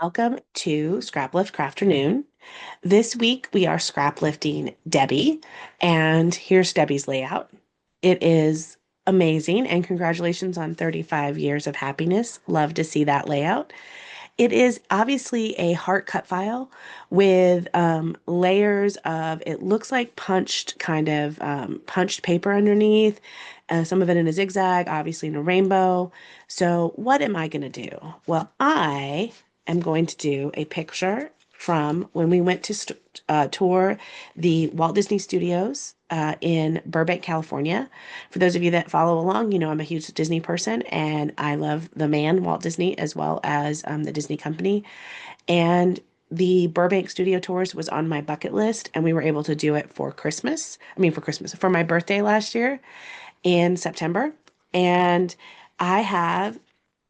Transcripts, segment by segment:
Welcome to Scraplift Crafternoon. This week we are scraplifting Debbie, and here's Debbie's layout. It is amazing, and congratulations on 35 years of happiness. Love to see that layout. It is obviously a heart cut file with layers of, it looks like punched, kind of punched paper underneath, some of it in a zigzag, obviously in a rainbow. So, what am I going to do? Well, I am going to do a picture from when we went to tour the Walt Disney Studios in Burbank, California. For those of you that follow along, you know I'm a huge Disney person and I love the man, Walt Disney, as well as the Disney company. And the Burbank studio tours was on my bucket list, and we were able to do it for Christmas. For Christmas, for my birthday last year in September. And I have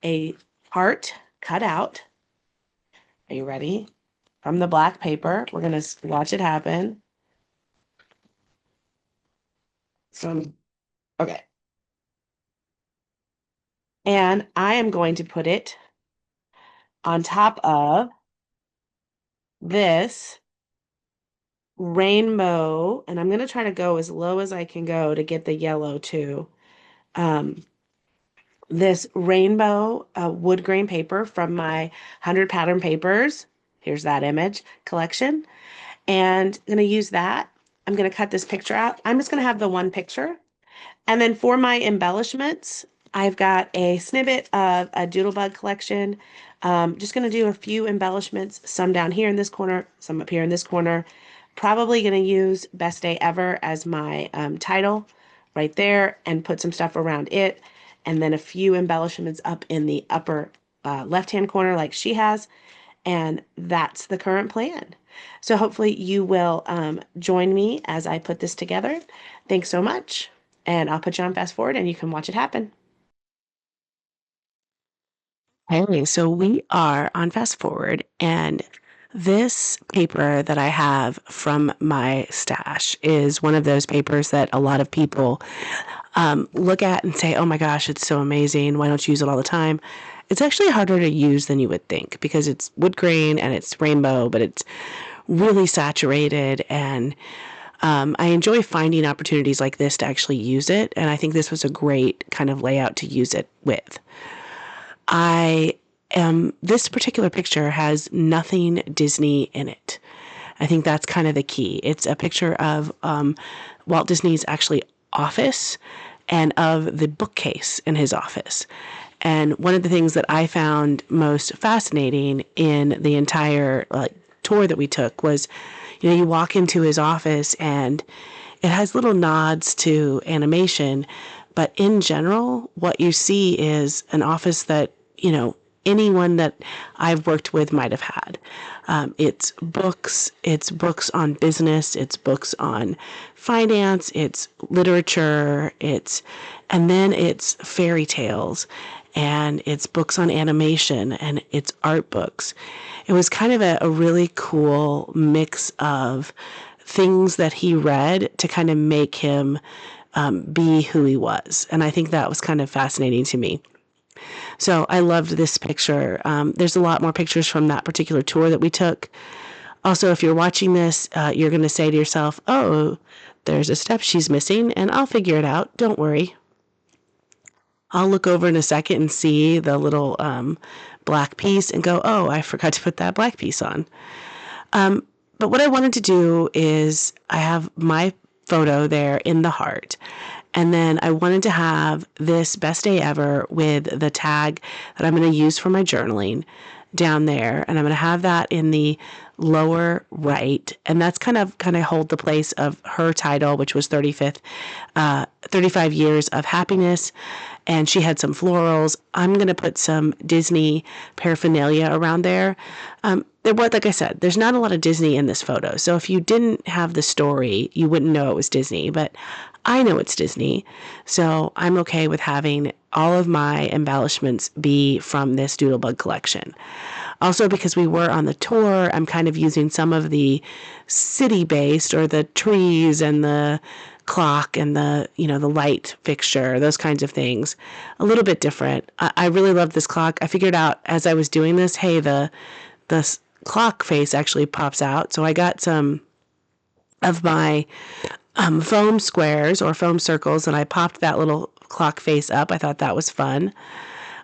a heart cut out. Are you ready? From the black paper. We're going to watch it happen. Okay. And I am going to put it on top of this rainbow, and I'm going to try to go as low as I can go to get the yellow too. Um, this rainbow wood grain paper from my 100 pattern papers. Here's that image collection. And I'm going to use that. I'm going to cut this picture out. I'm just going to have the one picture. And then for my embellishments, I've got a snippet of a doodlebug collection. Just going to do a few embellishments, some down here in this corner, some up here in this corner. Probably going to use Best Day Ever as my title right there and put some stuff around it. And then a few embellishments up in the upper left-hand corner like she has. And that's the current plan. So hopefully you will join me as I put this together. Thanks so much. And I'll put you on fast forward and you can watch it happen. Hey, so we are on fast forward, and this paper that I have from my stash is one of those papers that a lot of people look at and say, oh my gosh, it's so amazing. Why don't you use it all the time? It's actually harder to use than you would think because it's wood grain and it's rainbow, but it's really saturated. And I enjoy finding opportunities like this to actually use it. And I think this was a great kind of layout to use it with. This particular picture has nothing Disney in it. I think that's kind of the key. It's a picture of Walt Disney's actually office and of the bookcase in his office. And one of the things that I found most fascinating in the entire tour that we took was, you walk into his office and it has little nods to animation, but in general, what you see is an office that, anyone that I've worked with might have had. It's books on business, it's books on finance, it's literature, and then it's fairy tales, and it's books on animation, and it's art books. It was kind of a really cool mix of things that he read to kind of make him be who he was. And I think that was kind of fascinating to me. So I loved this picture. There's a lot more pictures from that particular tour that we took. Also, if you're watching this, you're going to say to yourself, oh, there's a step she's missing, and I'll figure it out. Don't worry. I'll look over in a second and see the little black piece and go, oh, I forgot to put that black piece on. But what I wanted to do is I have my photo there in the heart. And then I wanted to have this Best Day Ever with the tag that I'm going to use for my journaling down there. And I'm going to have that in the lower right. And that's kind of hold the place of her title, which was 35 years of happiness. And she had some florals. I'm going to put some Disney paraphernalia around there. Like I said, there's not a lot of Disney in this photo. So if you didn't have the story, you wouldn't know it was Disney. But I know it's Disney. So I'm okay with having all of my embellishments be from this Doodlebug collection. Also, because we were on the tour, I'm kind of using some of the city-based, or the trees and the clock and the light fixture, those kinds of things. A little bit different. I really love this clock. I figured out as I was doing this, hey, the the clock face actually pops out. So I got some of my foam squares or foam circles, and I popped that little clock face up. I thought that was fun.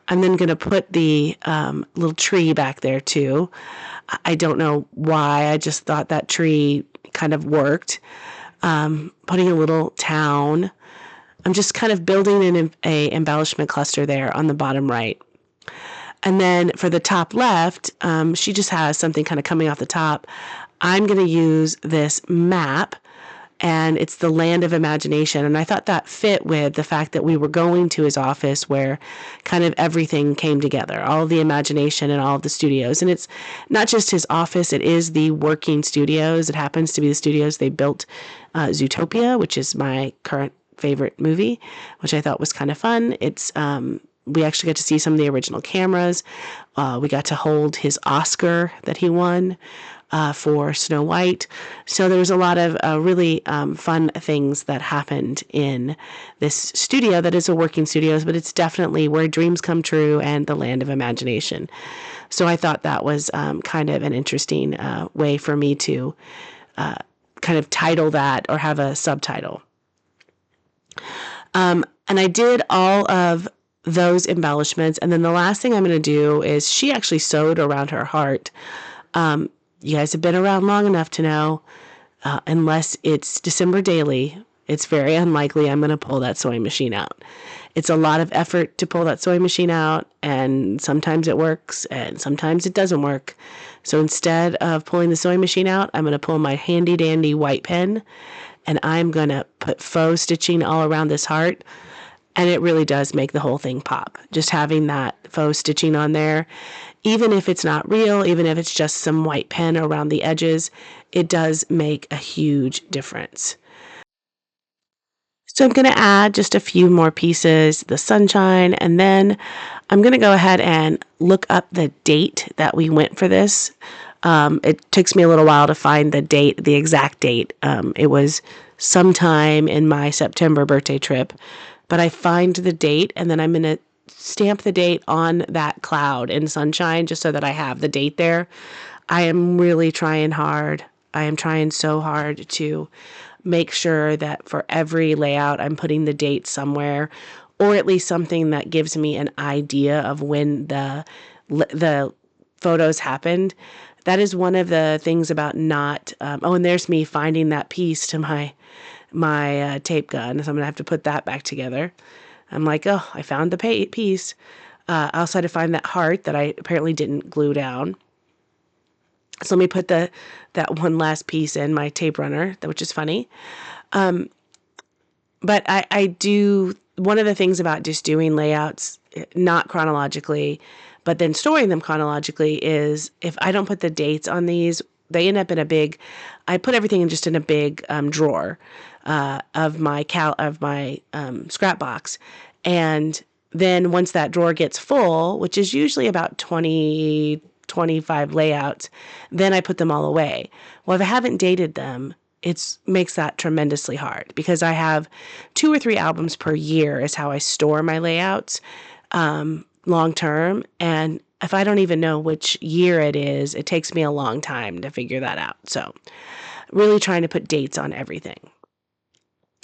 I'm then going to put the little tree back there too. I don't know why. I just thought that tree kind of worked. Putting a little town. I'm just kind of building a embellishment cluster there on the bottom right. And then for the top left, she just has something kind of coming off the top. I'm going to use this map, and it's the land of imagination. And I thought that fit with the fact that we were going to his office where kind of everything came together, all of the imagination and all of the studios. And it's not just his office, it is the working studios. It happens to be the studios they built Zootopia, which is my current favorite movie, which I thought was kind of fun. It's we actually got to see some of the original cameras. We got to hold his Oscar that he won for Snow White. So there was a lot of really fun things that happened in this studio that is a working studio, but it's definitely where dreams come true and the land of imagination. So I thought that was kind of an interesting way for me to kind of title that or have a subtitle. And I did all of those embellishments. And then the last thing I'm going to do is she actually sewed around her heart. You guys have been around long enough to know, unless it's December daily, it's very unlikely I'm going to pull that sewing machine out. It's a lot of effort to pull that sewing machine out, and sometimes it works and sometimes it doesn't work. So instead of pulling the sewing machine out, I'm going to pull my handy dandy white pen, and I'm going to put faux stitching all around this heart. And it really does make the whole thing pop. Just having that faux stitching on there, even if it's not real, even if it's just some white pen around the edges, it does make a huge difference. So I'm going to add just a few more pieces, the sunshine, and then I'm going to go ahead and look up the date that we went for this. It takes me a little while to find the date, the exact date. It was sometime in my September birthday trip. But I find the date, and then I'm going to stamp the date on that cloud in sunshine just so that I have the date there. I am really trying hard. I am trying so hard to make sure that for every layout I'm putting the date somewhere, or at least something that gives me an idea of when the photos happened. That is one of the things about not, and there's me finding that piece to my tape gun, so I'm going to have to put that back together. I'm like, oh, I found the piece. I also had to find that heart that I apparently didn't glue down. So let me put that one last piece in my tape runner, which is funny. But I do, one of the things about just doing layouts, not chronologically, but then storing them chronologically, is if I don't put the dates on these, they end up in a big, I put everything in a big drawer of my scrap box. And then once that drawer gets full, which is usually about 20, 25 layouts, then I put them all away. Well, if I haven't dated them, it makes that tremendously hard because I have 2 or 3 albums per year is how I store my layouts long term. And if I don't even know which year it is, it takes me a long time to figure that out. So really trying to put dates on everything.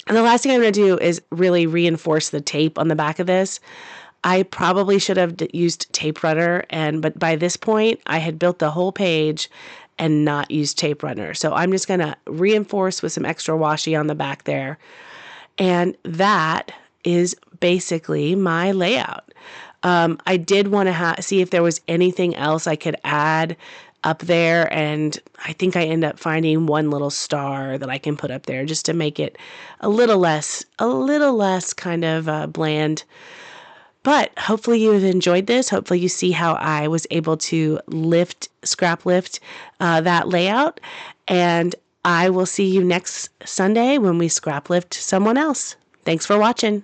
And the last thing I'm going to do is really reinforce the tape on the back of this. I probably should have used tape runner, but by this point, I had built the whole page and not used tape runner. So I'm just going to reinforce with some extra washi on the back there. And that is basically my layout. I did want to see if there was anything else I could add up there, and I think I end up finding one little star that I can put up there just to make it a little less kind of bland. But hopefully you have enjoyed this. Hopefully you see how I was able to scrap lift that layout, and I will see you next Sunday when we scrap lift someone else. Thanks for watching.